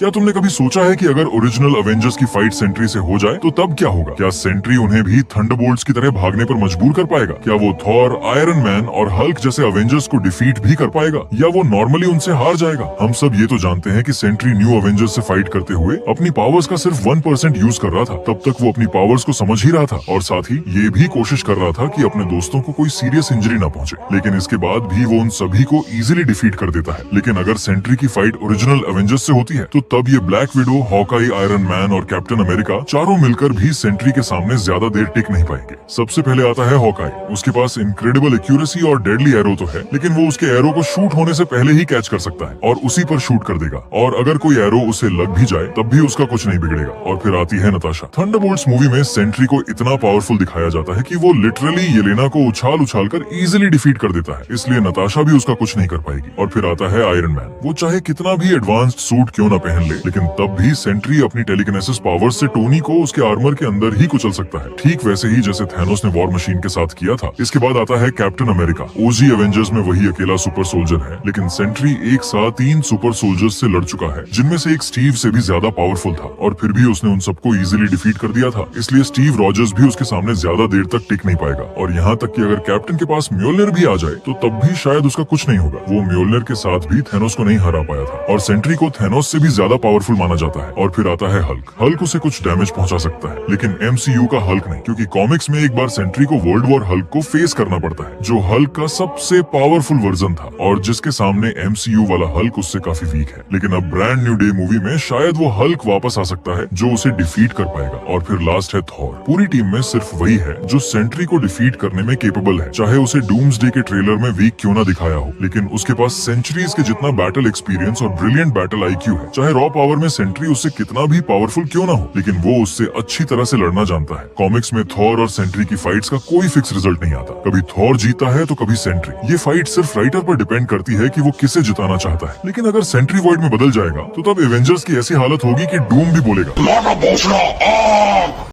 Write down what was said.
क्या तुमने कभी सोचा है कि अगर ओरिजिनल अवेंजर्स की फाइट सेंट्री से हो जाए तो तब क्या होगा? क्या सेंट्री उन्हें भी थंडरबोल्ट्स की तरह भागने पर मजबूर कर पाएगा? क्या वो थॉर, आयरन मैन और हल्क जैसे अवेंजर्स को डिफीट भी कर पाएगा, या वो नॉर्मली उनसे हार जाएगा? हम सब ये तो जानते हैं कि सेंट्री न्यू अवेंजर्स से फाइट करते हुए अपनी पावर्स का सिर्फ 1% यूज कर रहा था। तब तक वो अपनी पावर्स को समझ ही रहा था और साथ ही ये भी कोशिश कर रहा था कि अपने दोस्तों को कोई सीरियस इंजरी ना पहुंचे। लेकिन इसके बाद भी वो उन सभी को इजीली डिफीट कर देता है। लेकिन अगर सेंट्री की फाइट ओरिजिनल अवेंजर्स से होती है तो तब ये black window, Hawkeye, iron man और कैप्टन अमेरिका चारों मिलकर भी सेंट्री के सामने ज्यादा देर टिक नहीं पाएंगे। सबसे पहले आता है हॉकाई। उसके पास इनक्रेडिबल एक्यूरेसी और डेडली एरो तो है, लेकिन वो उसके एरो को शूट होने से पहले ही कैच कर सकता है और उसी पर शूट कर देगा। और अगर कोई एरो उसे लग भी जाए तब भी उसका कुछ नहीं बिगड़ेगा। और फिर आती है नताशा। थंडरबोल्ट्स मूवी में सेंट्री को इतना पावरफुल दिखाया जाता है कि वो लिटरली येलेना को उछाल कर इजीली डिफीट कर देता है, इसलिए नताशा भी उसका कुछ नहीं कर पाएगी। और फिर आता है आयरन मैन। वो चाहे कितना भी एडवांस्ड सूट क्यों ना पहन ले, लेकिन तब भी सेंट्री अपनी टेलीकिनेसिस पावर्स से टोनी को उसके आर्मर के अंदर ही कुचल सकता है, ठीक वैसे ही जैसे थैनोस ने वॉर मशीन के साथ किया था। इसके बाद आता है कैप्टन अमेरिका। ओजी एवेंजर्स में वही अकेला सुपर सोल्जर है, लेकिन सेंट्री एक साथ 3 सुपर सोल्जर्स से लड़ चुका है, जिनमें से एक स्टीव से भी ज्यादा पावरफुल था, और फिर भी उसने उन सबको इजीली डिफीट कर दिया था। इसलिए स्टीव रॉजर्स भी उसके सामने ज्यादा देर तक टिक नहीं पाएगा। और यहाँ तक कि अगर कैप्टन के पास म्योलनर भी आ जाए तो तब भी शायद उसका कुछ नहीं होगा। वो म्योलनर के साथ भी थैनोस को नहीं हरा पाया था, और सेंट्री को थैनोस से भी ज्यादा पावरफुल माना जाता है। और फिर आता है हल्क। हल्क उसे कुछ डैमेज पहुंचा सकता है, लेकिन MCU का हल्क नहीं, क्योंकि कॉमिक्स में एक बार सेंट्री को वर्ल्ड वॉर हल्क को फेस करना पड़ता है, जो हल्क का सबसे पावरफुल वर्जन था और जिसके सामने MCU वाला हल्क उससे काफी वीक है। लेकिन अब ब्रांड न्यू डे मूवी में शायद वो हल्क वापस आ सकता है जो उसे डिफीट कर पाएगा। और फिर लास्ट है थॉर। पूरी टीम में सिर्फ वही है जो सेंट्री को डिफीट करने में केपेबल है, चाहे उसे डूम्सडे के ट्रेलर में वीक क्यों ना दिखाया हो। लेकिन उसके पास सेंचुरीज के जितना बैटल एक्सपीरियंस और ब्रिलियंट बैटल IQ है। चाहे रॉ पावर में सेंट्री उससे कितना भी पावरफुल क्यों ना हो, लेकिन वो उससे अच्छी तरह से लड़ना जानता है। कॉमिक्स में थॉर और सेंट्री की फाइट्स का कोई फिक्स रिजल्ट नहीं आता। कभी थॉर जीता है तो कभी सेंट्री। ये फाइट सिर्फ राइटर पर डिपेंड करती है कि वो किसे जिताना चाहता है। लेकिन अगर सेंट्री वॉइड में बदल जाएगा तो तब एवेंजर्स की ऐसी हालत होगी कि डूम भी बोलेगा।